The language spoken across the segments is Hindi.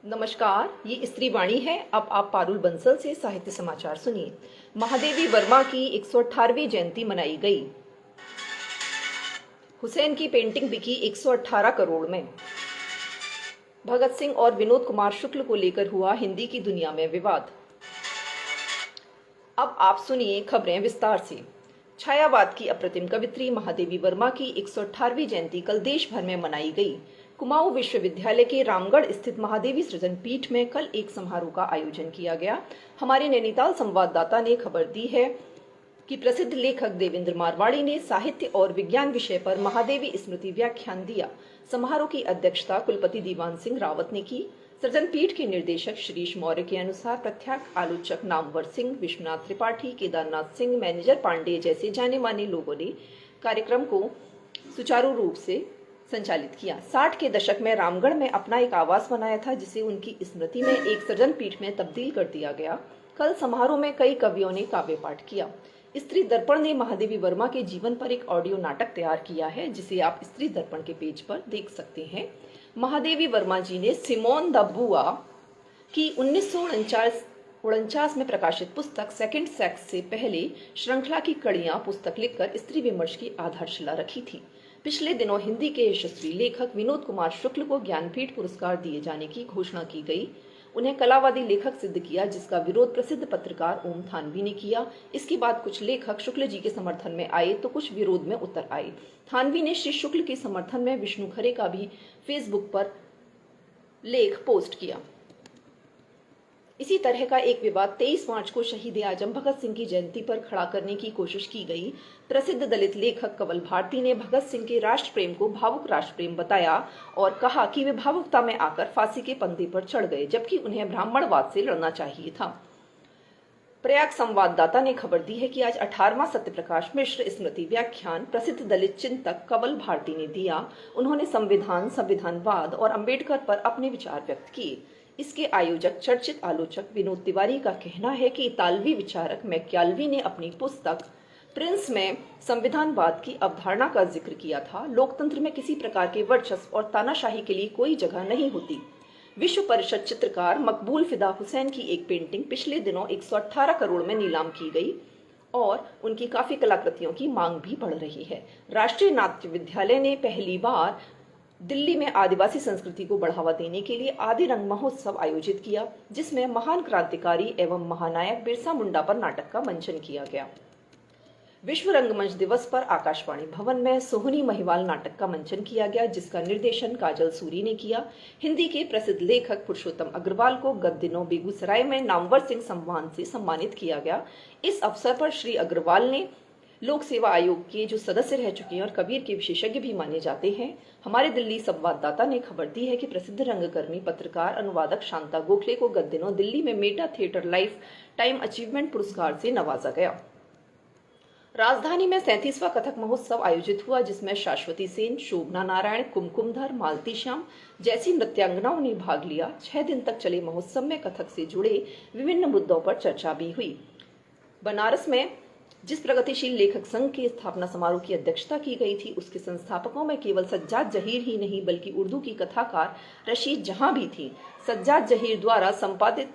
नमस्कार, ये स्त्री वाणी है। अब आप पारुल बंसल से साहित्य समाचार सुनिए। महादेवी वर्मा की 118वीं जयंती मनाई गई। हुसैन की पेंटिंग बिकी 118 करोड़ में। भगत सिंह और विनोद कुमार शुक्ल को लेकर हुआ हिंदी की दुनिया में विवाद। अब आप सुनिए खबरें विस्तार से। छायावाद की अप्रतिम कवित्री महादेवी वर्मा की 118वीं जयंती कल देश भर में मनाई गई। कुमाऊं विश्वविद्यालय के रामगढ़ स्थित महादेवी सृजन पीठ में कल एक समारोह का आयोजन किया गया। हमारे नैनीताल संवाददाता ने खबर दी है कि प्रसिद्ध लेखक देवेंद्र मारवाड़ी ने साहित्य और विज्ञान विषय पर महादेवी स्मृति व्याख्यान दिया। समारोह की अध्यक्षता कुलपति दीवान सिंह रावत ने की। सृजन पीठ के निर्देशक श्रीश मौर्य के अनुसार प्रख्यात आलोचक नामवर सिंह, विश्वनाथ त्रिपाठी, केदारनाथ सिंह, मैनेजर पांडे जैसे जाने माने लोगों ने कार्यक्रम को सुचारू रूप से संचालित किया। 60 के दशक में रामगढ़ में अपना एक आवास बनाया था, जिसे उनकी स्मृति में एक सृजन पीठ में तब्दील कर दिया गया। कल समारोह में कई कवियों ने काव्य पाठ किया। स्त्री दर्पण ने महादेवी वर्मा के जीवन पर एक ऑडियो नाटक तैयार किया है, जिसे आप स्त्री दर्पण के पेज पर देख सकते हैं। महादेवी वर्मा जी ने सिमोन द बुआ की 1949 में प्रकाशित पुस्तक सेकंड सेक्स से पहले श्रृंखला की कड़ियां पुस्तक लिखकर स्त्री विमर्श की आधारशिला रखी थी। पिछले दिनों हिंदी के यशस्वी लेखक विनोद कुमार शुक्ल को ज्ञानपीठ पुरस्कार दिए जाने की घोषणा की गई। उन्हें कलावादी लेखक सिद्ध किया, जिसका विरोध प्रसिद्ध पत्रकार ओम थानवी ने किया। इसके बाद कुछ लेखक शुक्ल जी के समर्थन में आए तो कुछ विरोध में उतर आए। थानवी ने श्री शुक्ल के समर्थन में विष्णु खरे का भी फेसबुक पर लेख पोस्ट किया। इसी तरह का एक विवाद 23 मार्च को शहीद आजम भगत सिंह की जयंती पर खड़ा करने की कोशिश की गई। प्रसिद्ध दलित लेखक कंवल भारती ने भगत सिंह के राष्ट्र प्रेम को भावुक राष्ट्र प्रेम बताया और कहा कि वे भावुकता में आकर फांसी के फंदे पर चढ़ गए, जबकि उन्हें ब्राह्मणवाद से लड़ना चाहिए था। प्रयाग संवाददाता ने खबर दी है कि आज 18वां सत्यप्रकाश मिश्र स्मृति व्याख्यान प्रसिद्ध दलित चिंतक कंवल भारती ने दिया। उन्होंने संविधान, संविधानवाद और अंबेडकर पर अपने विचार व्यक्त किए। इसके आयोजक चर्चित आलोचक विनोद तिवारी का कहना है कि इतालवी विचारक मैक्यालवी ने अपनी पुस्तक प्रिंस में संविधानवाद की अवधारणा का जिक्र किया था। लोकतंत्र में किसी प्रकार के वर्चस्व और तानाशाही के लिए कोई जगह नहीं होती। विश्व परिषद चित्रकार मकबूल फिदा हुसैन की एक पेंटिंग पिछले दिनों 118 करोड़ में नीलाम की गई और उनकी काफी कलाकृतियों की मांग भी बढ़ रही है। राष्ट्रीय नाट्य विद्यालय ने पहली बार दिल्ली में आदिवासी संस्कृति को बढ़ावा देने के लिए आदि रंग महोत्सव आयोजित किया, जिसमें महान क्रांतिकारी एवं महानायक बिरसा मुंडा पर नाटक का मंचन किया गया। विश्व रंगमंच दिवस पर आकाशवाणी भवन में सोहनी महिवाल नाटक का मंचन किया गया, जिसका निर्देशन काजल सूरी ने किया। हिंदी के प्रसिद्ध लेखक पुरुषोत्तम अग्रवाल को गत दिनों बेगूसराय में नामवर सिंह सम्मान से सम्मानित किया गया। इस अवसर पर श्री अग्रवाल ने लोक सेवा आयोग के जो सदस्य रह चुके हैं और कबीर के विशेषज्ञ भी माने जाते हैं। हमारे दिल्ली संवाददाता ने खबर दी है कि प्रसिद्ध रंगकर्मी, पत्रकार, अनुवादक शांता गोखले को गत दिनों दिल्ली में Meta theatre life time achievement पुरस्कार से नवाजा गया। राजधानी में 37वां कथक महोत्सव आयोजित हुआ, जिसमें शाश्वती सेन, शोभना नारायण, कुमकुमधर, मालती श्याम जैसी नृत्यांगनाओं ने भाग लिया। 6 दिन तक चले महोत्सव में कथक से जुड़े विभिन्न मुद्दों पर चर्चा भी हुई। बनारस में जिस प्रगतिशील लेखक संघ के स्थापना समारोह की अध्यक्षता की गई थी, उसके संस्थापकों में केवल सज्जाद जहीर ही नहीं बल्कि उर्दू की कथाकार रशीद जहां भी थी। सज्जाद जहीर द्वारा संपादित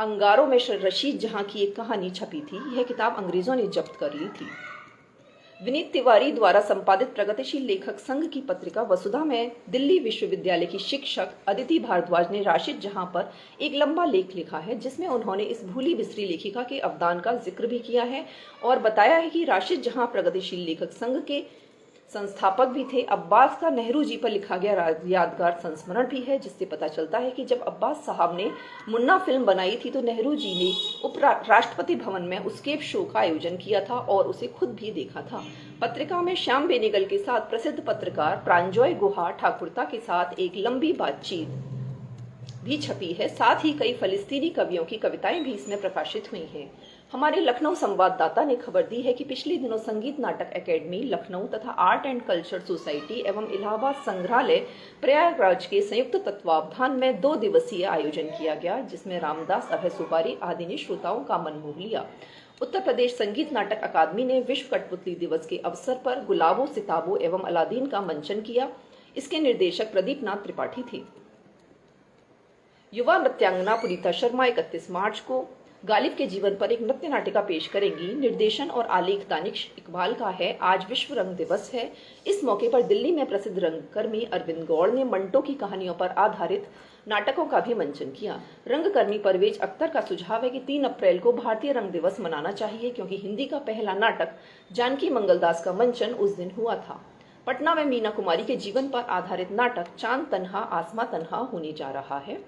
अंगारों में रशीद जहां की एक कहानी छपी थी। यह किताब अंग्रेजों ने जब्त कर ली थी। विनीत तिवारी द्वारा संपादित प्रगतिशील लेखक संघ की पत्रिका वसुधा में दिल्ली विश्वविद्यालय की शिक्षक अदिति भारद्वाज ने राशिद जहां पर एक लंबा लेख लिखा है, जिसमें उन्होंने इस भूली बिसरी लेखिका के अवदान का जिक्र भी किया है और बताया है कि राशिद जहां प्रगतिशील लेखक संघ के संस्थापक भी थे। अब्बास का नेहरू जी पर लिखा गया यादगार संस्मरण भी है, जिससे पता चलता है कि जब अब्बास साहब ने मुन्ना फिल्म बनाई थी तो नेहरू जी ने राष्ट्रपति भवन में उसके शो का आयोजन किया था और उसे खुद भी देखा था। पत्रिका में श्याम बेनेगल के साथ प्रसिद्ध पत्रकार प्रांजॉय गुहा ठाकुरता के साथ एक लंबी बातचीत भी छपी है। साथ ही कई फलस्तीनी कवियों की कविताएं भी इसमें प्रकाशित हुई हैं। हमारे लखनऊ संवाददाता ने खबर दी है कि पिछले दिनों संगीत नाटक अकेडमी लखनऊ तथा आर्ट एंड कल्चर सोसाइटी एवं इलाहाबाद संग्रहालय प्रयागराज के संयुक्त तत्वावधान में 2 दिवसीय आयोजन किया गया, जिसमें रामदास, अभय सुपारी आदि ने श्रोताओं का मन मोह लिया। उत्तर प्रदेश संगीत नाटक अकादमी ने विश्व कठपुतली दिवस के अवसर पर गुलाबों, सिताबों एवं अलादीन का मंचन किया। इसके निर्देशक प्रदीप नाथ त्रिपाठी थे। युवा नृत्यांगना पुनीता शर्मा 31 मार्च को गालिब के जीवन पर एक नृत्य नाटिका पेश करेंगी। निर्देशन और आलेख दानिश इकबाल का है। आज विश्व रंग दिवस है। इस मौके पर दिल्ली में प्रसिद्ध रंगकर्मी अरविंद गौड़ ने मंटो की कहानियों पर आधारित नाटकों का भी मंचन किया। रंगकर्मी परवेज अख्तर का सुझाव है कि 3 अप्रैल को भारतीय रंग दिवस मनाना चाहिए, क्योंकि हिंदी का पहला नाटक जानकी मंगलदास का मंचन उस दिन हुआ था। पटना में मीना कुमारी के जीवन पर आधारित नाटक चांद तन्हा आसमां तन्हा होने जा रहा है।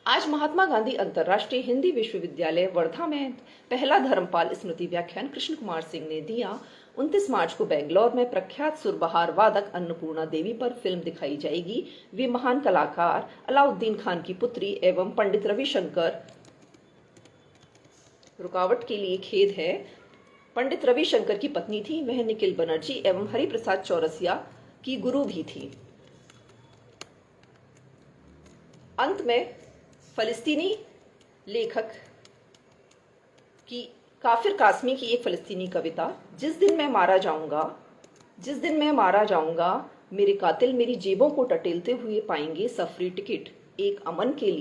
आज महात्मा गांधी अंतर्राष्ट्रीय हिंदी विश्वविद्यालय वर्धा में पहला धर्मपाल स्मृति व्याख्यान कृष्ण कुमार सिंह ने दिया। 29 मार्च को बेंगलोर में प्रख्यात सुरबहार वादक अन्नपूर्णा देवी पर फिल्म दिखाई जाएगी। वे महान कलाकार अलाउद्दीन खान की पुत्री एवं पंडित रविशंकर, रुकावट के लिए खेद है, पंडित रविशंकर की पत्नी थी। वह निखिल बनर्जी एवं हरिप्रसाद चौरसिया की गुरु भी थी। अंत में फलस्तीनी लेखक की काफिर कासमी की एक फलस्तीनी कविता, जिस दिन मैं मारा जाऊंगा मेरे कातिल मेरी जेबों को टटेलते हुए पाएंगे सफरी टिकट। एक अमन के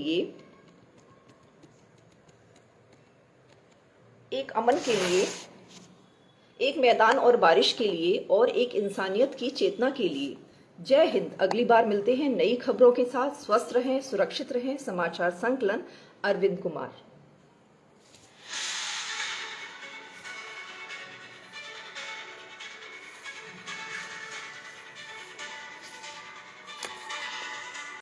लिए, एक मैदान और बारिश के लिए और एक इंसानियत की चेतना के लिए। जय हिंद। अगली बार मिलते हैं नई खबरों के साथ। स्वस्थ रहें, सुरक्षित रहें। समाचार संकलन अरविंद कुमार।